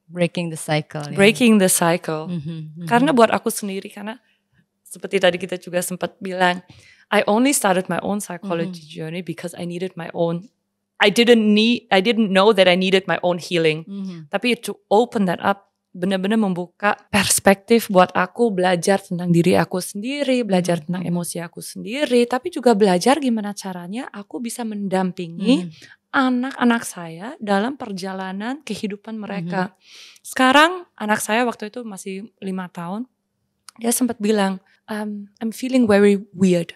Breaking the cycle. Breaking the cycle. Karena buat aku sendiri, karena seperti tadi kita juga sempat bilang, I only started my own psychology journey because I needed my own. I didn't know that I needed my own healing. Tapi to open that up, benar-benar membuka perspektif buat aku belajar tentang diri aku sendiri, belajar tentang emosi aku sendiri, tapi juga belajar gimana caranya aku bisa mendampingi anak-anak saya dalam perjalanan kehidupan mereka. Sekarang anak saya waktu itu masih 5 tahun, dia sempat bilang, I'm feeling very weird.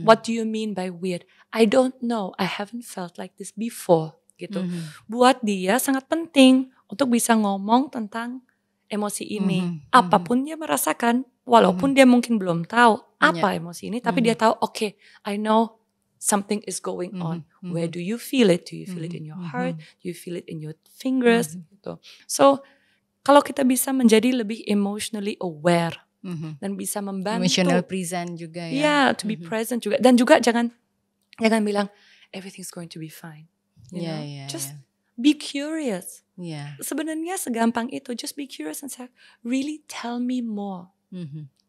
What do you mean by weird? I don't know, I haven't felt like this before. Gitu. Buat dia sangat penting untuk bisa ngomong tentang emosi ini. Apapun dia merasakan, walaupun dia mungkin belum tahu apa emosi ini, tapi dia tahu, okay, I know something is going on. Where do you feel it? Do you feel it in your heart? Do you feel it in your fingers? Gitu. So, kalau kita bisa menjadi lebih emotionally aware dan bisa membantu. Emotional present juga ya. Yeah, to be present juga. Dan juga jangan bilang, everything's going to be fine. Just be curious. Sebenarnya segampang itu. Just be curious and say, really tell me more.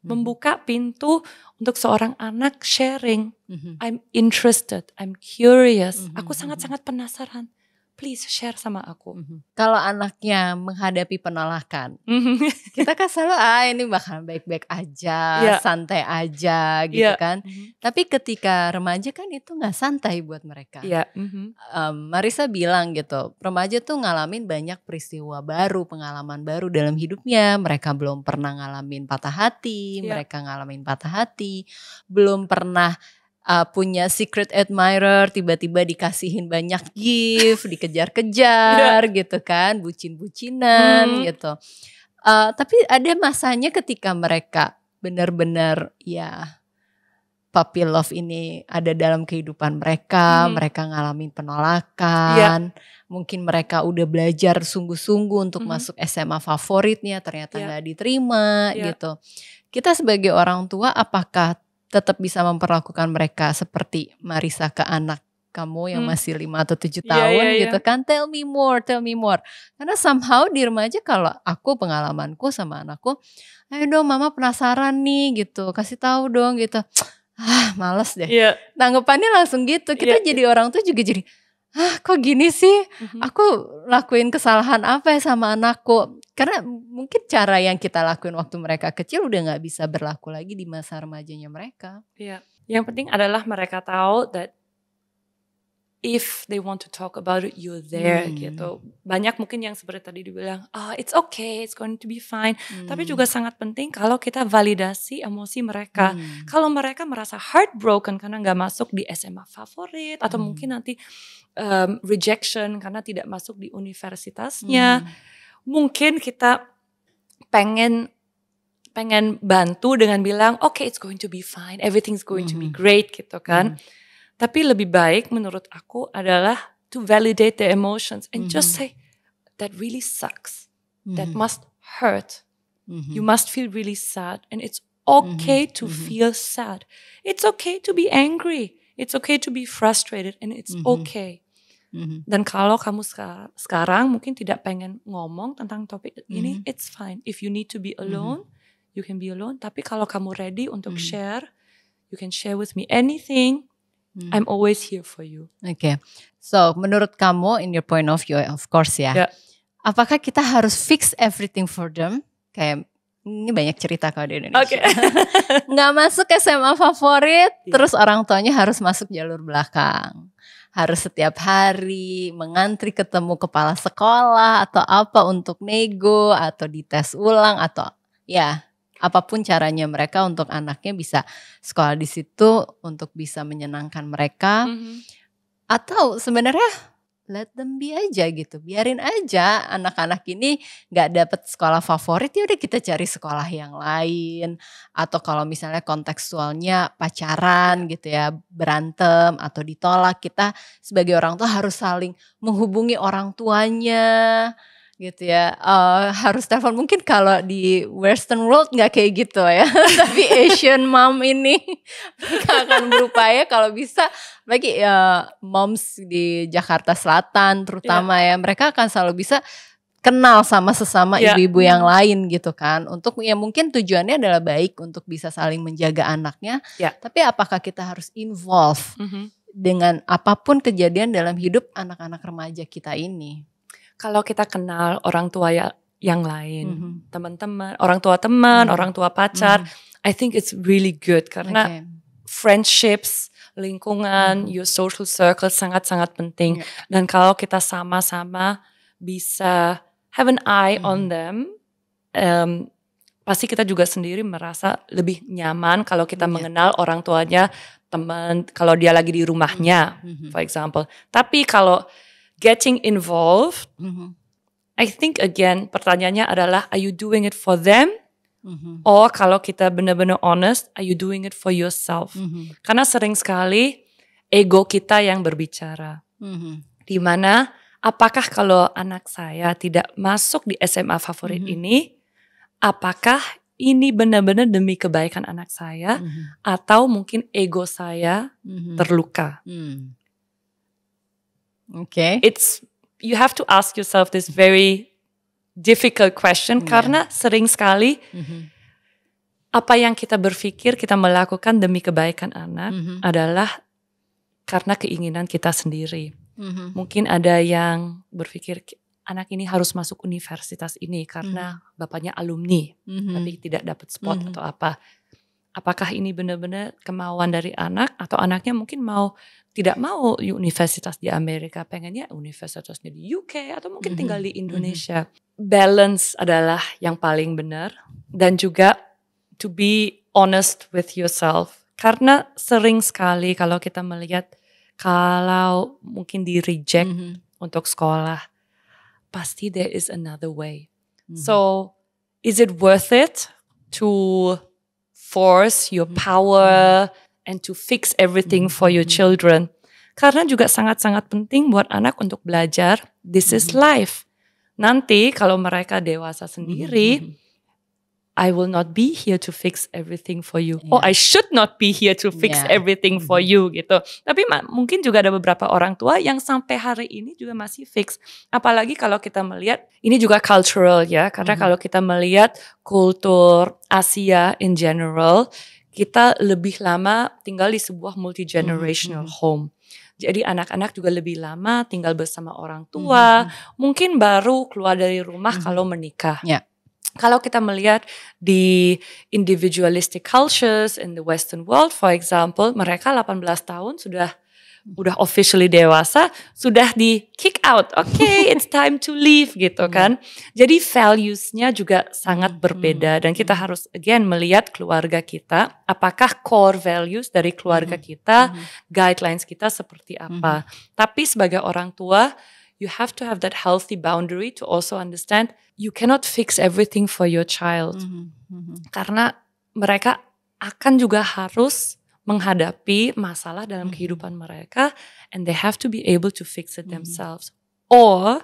Membuka pintu untuk seorang anak sharing. I'm interested, I'm curious. Aku sangat-sangat penasaran. Please share sama aku. Kalau anaknya menghadapi penolakan, kita kan selalu ini bakal baik-baik aja, santai aja gitu kan. Tapi ketika remaja kan itu gak santai buat mereka. Marissa bilang gitu, remaja tuh ngalamin banyak peristiwa baru, pengalaman baru dalam hidupnya. Mereka belum pernah ngalamin patah hati, mereka ngalamin patah hati, belum pernah punya secret admirer, tiba-tiba dikasihin banyak gift, dikejar-kejar gitu kan, bucin-bucinan gitu. Tapi ada masanya ketika mereka benar-benar puppy love ini ada dalam kehidupan mereka, mereka ngalamin penolakan, mungkin mereka udah belajar sungguh-sungguh untuk masuk SMA favoritnya, ternyata gak diterima gitu. Kita sebagai orang tua apakah tetap bisa memperlakukan mereka seperti Marissa ke anak kamu yang masih 5 atau 7 tahun gitu kan. Tell me more. Karena somehow di remaja kalau aku pengalamanku sama anakku, ayo dong mama penasaran nih gitu, kasih tahu dong gitu. Males deh. Tanggapannya langsung gitu. Kita jadi orang tuh juga jadi, kok gini sih? Aku lakuin kesalahan apa ya sama anakku? Karena mungkin cara yang kita lakuin waktu mereka kecil udah gak bisa berlaku lagi di masa remajanya mereka. Yang penting adalah mereka tahu that if they want to talk about it, you're there gitu. Banyak mungkin yang seperti tadi dibilang, it's okay, it's going to be fine. Tapi juga sangat penting kalau kita validasi emosi mereka. Kalau mereka merasa heartbroken karena gak masuk di SMA favorit, atau mungkin nanti rejection karena tidak masuk di universitasnya, mungkin kita pengen bantu dengan bilang, okay, it's going to be fine, everything's going to be great gitu kan. Tapi lebih baik menurut aku adalah to validate the emotions and just say, that really sucks, that must hurt, you must feel really sad, and it's okay to feel sad, it's okay to be angry, it's okay to be frustrated, and it's okay. Dan kalau kamu sekarang mungkin tidak pengen ngomong tentang topik ini, it's fine. If you need to be alone, you can be alone. Tapi kalau kamu ready untuk share, you can share with me anything. I'm always here for you. Okay. So, menurut kamu, in your point of view, of course ya. Apakah kita harus fix everything for them? Kayak ini banyak cerita kalau di Indonesia. Okay. Nggak masuk SMA favorit, terus orang tuanya harus masuk jalur belakang. Harus setiap hari mengantri ketemu kepala sekolah atau apa untuk nego atau dites ulang atau ya apapun caranya mereka untuk anaknya bisa sekolah di situ untuk bisa menyenangkan mereka. Atau sebenarnya let them be aja gitu, biarin aja anak-anak ini nggak dapet sekolah favorit, ya udah kita cari sekolah yang lain. Atau kalau misalnya kontekstualnya pacaran gitu ya, berantem atau ditolak, kita sebagai orang tua harus saling menghubungi orang tuanya gitu ya, harus telepon. Mungkin kalau di Western world nggak kayak gitu ya, tapi Asian mom ini mereka akan berupaya kalau bisa, lagi ya moms di Jakarta Selatan terutama ya, mereka akan selalu bisa kenal sama sesama ibu-ibu yang lain gitu kan, untuk ya mungkin tujuannya adalah baik untuk bisa saling menjaga anaknya, tapi apakah kita harus involve dengan apapun kejadian dalam hidup anak-anak remaja kita ini? Kalau kita kenal orang tua yang lain, teman-teman, orang tua teman, orang tua pacar, I think it's really good karena friendships, lingkungan, your social circle sangat-sangat penting. Dan kalau kita sama-sama bisa have an eye on them, pasti kita juga sendiri merasa lebih nyaman kalau kita mengenal orang tuanya, teman, kalau dia lagi di rumahnya, for example. Tapi kalau getting involved, I think again pertanyaannya adalah, are you doing it for them? Or kalau kita benar-benar honest, are you doing it for yourself? Karena sering sekali ego kita yang berbicara. Dimana apakah kalau anak saya tidak masuk di SMA favorit ini, apakah ini benar-benar demi kebaikan anak saya, atau mungkin ego saya terluka? Okay. You have to ask yourself this very difficult question karena sering sekali apa yang kita berpikir kita melakukan demi kebaikan anak adalah karena keinginan kita sendiri. Mungkin ada yang berpikir anak ini harus masuk universitas ini karena bapaknya alumni tapi tidak dapat spot atau apa. Apakah ini benar-benar kemauan dari anak atau anaknya mungkin tidak mau universitas di Amerika, pengennya universitasnya di UK atau mungkin tinggal di Indonesia. Balance adalah yang paling benar, dan juga to be honest with yourself. Karena sering sekali kalau kita melihat kalau mungkin di reject untuk sekolah, pasti there is another way. So is it worth it to force your power and to fix everything for your children? Karena juga sangat-sangat penting buat anak untuk belajar, this is life. Nanti kalau mereka dewasa sendiri, I will not be here to fix everything for you. Or I should not be here to fix everything for you gitu. Tapi mungkin juga ada beberapa orang tua yang sampai hari ini juga masih fix. Apalagi kalau kita melihat, ini juga cultural ya. Karena kalau kita melihat kultur Asia in general, kita lebih lama tinggal di sebuah multi-generational home. Jadi anak-anak juga lebih lama tinggal bersama orang tua. Mungkin baru keluar dari rumah kalau menikah. Kalau kita melihat di individualistic cultures in the Western world, for example, mereka 18 tahun sudah officially dewasa, sudah di kick out. Okay, it's time to leave gitu kan. Jadi values-nya juga sangat berbeda, dan kita harus again melihat keluarga kita, apakah core values dari keluarga kita, guidelines kita seperti apa. Tapi sebagai orang tua, you have to have that healthy boundary to also understand you cannot fix everything for your child. Karena mereka akan juga harus menghadapi masalah dalam kehidupan mereka, and they have to be able to fix it themselves. Or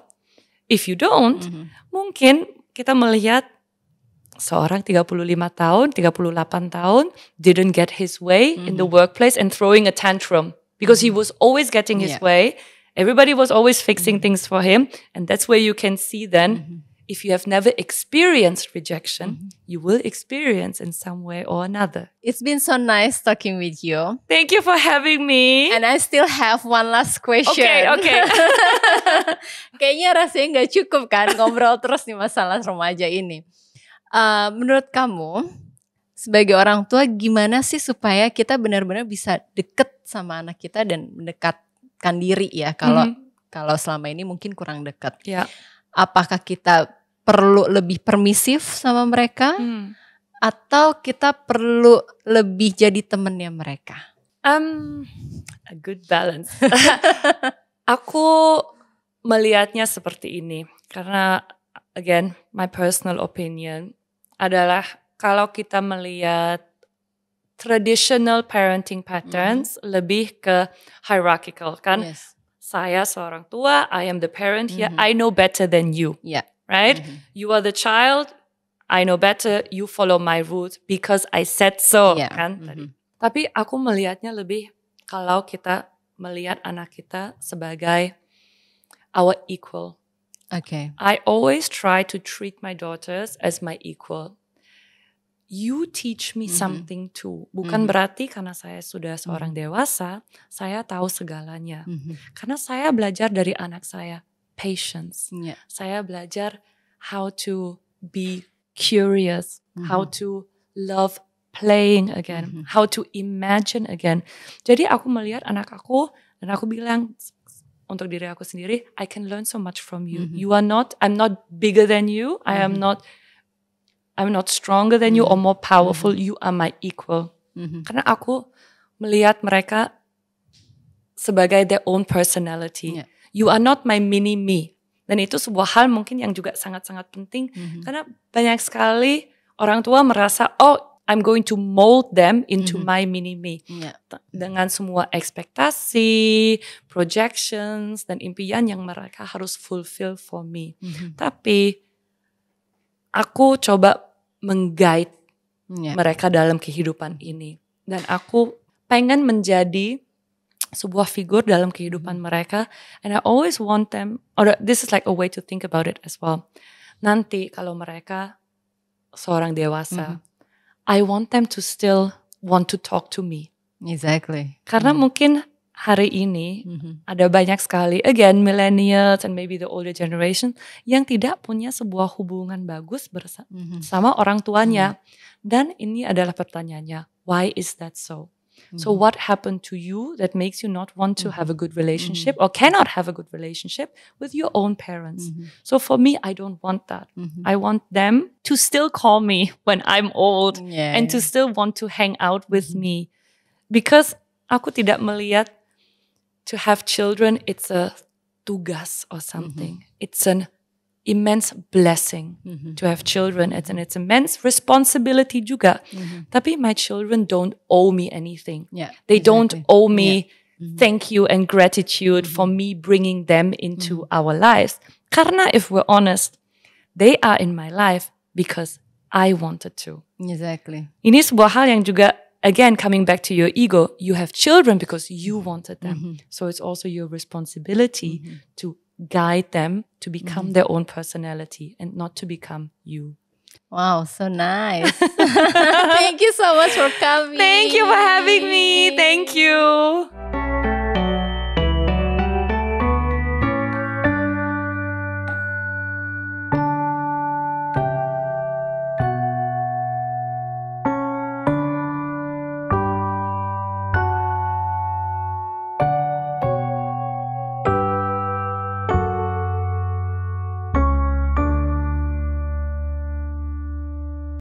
if you don't, mungkin kita melihat seorang 35 tahun, 38 tahun didn't get his way in the workplace and throwing a tantrum because he was always getting his way. Everybody was always fixing things for him, and that's where you can see then if you have never experienced rejection, you will experience in some way or another. It's been so nice talking with you. Thank you for having me. And I still have one last question. Okay. Kayaknya rasanya nggak cukup kan ngobrol terus nih masalah remaja ini. Menurut kamu, sebagai orang tua gimana sih supaya kita benar-benar bisa deket sama anak kita dan mendekatkan diri ya kalau selama ini mungkin kurang dekat. Yeah. Apakah kita perlu lebih permisif sama mereka atau kita perlu lebih jadi temennya mereka? A good balance. Aku melihatnya seperti ini karena again my personal opinion adalah kalau kita melihat traditional parenting patterns lebih ke hierarchical kan. Yes. Saya seorang tua, I am the parent here, I know better than you, right? You are the child, I know better, you follow my rules because I said so, kan? Tapi aku melihatnya lebih kalau kita melihat anak kita sebagai our equal. Okay. I always try to treat my daughters as my equal. You teach me something too. Bukan berarti karena saya sudah seorang dewasa, saya tahu segalanya. Karena saya belajar dari anak saya, patience. Saya belajar how to be curious, how to love playing again, how to imagine again. Jadi aku melihat anak aku dan aku bilang untuk diri aku sendiri, I can learn so much from you. I'm not bigger than you. I'm not stronger than you or more powerful. You are my equal. Karena aku melihat mereka sebagai their own personality. You are not my mini me. Dan itu sebuah hal mungkin yang juga sangat-sangat penting. Karena banyak sekali orang tua merasa, oh I'm going to mold them into my mini me. Dengan semua ekspektasi, projections, dan impian yang mereka harus fulfill for me. Tapi aku coba meng-guide mereka dalam kehidupan ini. Dan aku pengen menjadi sebuah figur dalam kehidupan mereka. And I always want them, or this is like a way to think about it as well. Nanti kalau mereka seorang dewasa, I want them to still want to talk to me. Exactly. Karena mungkin hari ini ada banyak sekali, again, millennials and maybe the older generation yang tidak punya sebuah hubungan bagus bersama orang tuanya. Dan ini adalah pertanyaannya, why is that so? So what happened to you that makes you not want to have a good relationship or cannot have a good relationship with your own parents? So for me, I don't want that. I want them to still call me when I'm old and to still want to hang out with me. Because aku tidak melihat to have children, it's a tugas or something. It's an immense blessing to have children. It's immense responsibility juga. Tapi my children don't owe me anything. They don't owe me thank you and gratitude for me bringing them into our lives. Karena if we're honest, they are in my life because I wanted to. Exactly. Ini sebuah hal yang juga, again, coming back to your ego, you have children because you wanted them. So it's also your responsibility to guide them to become their own personality and not to become you. Wow, so nice. Thank you so much for coming. Thank you for having me. Thank you.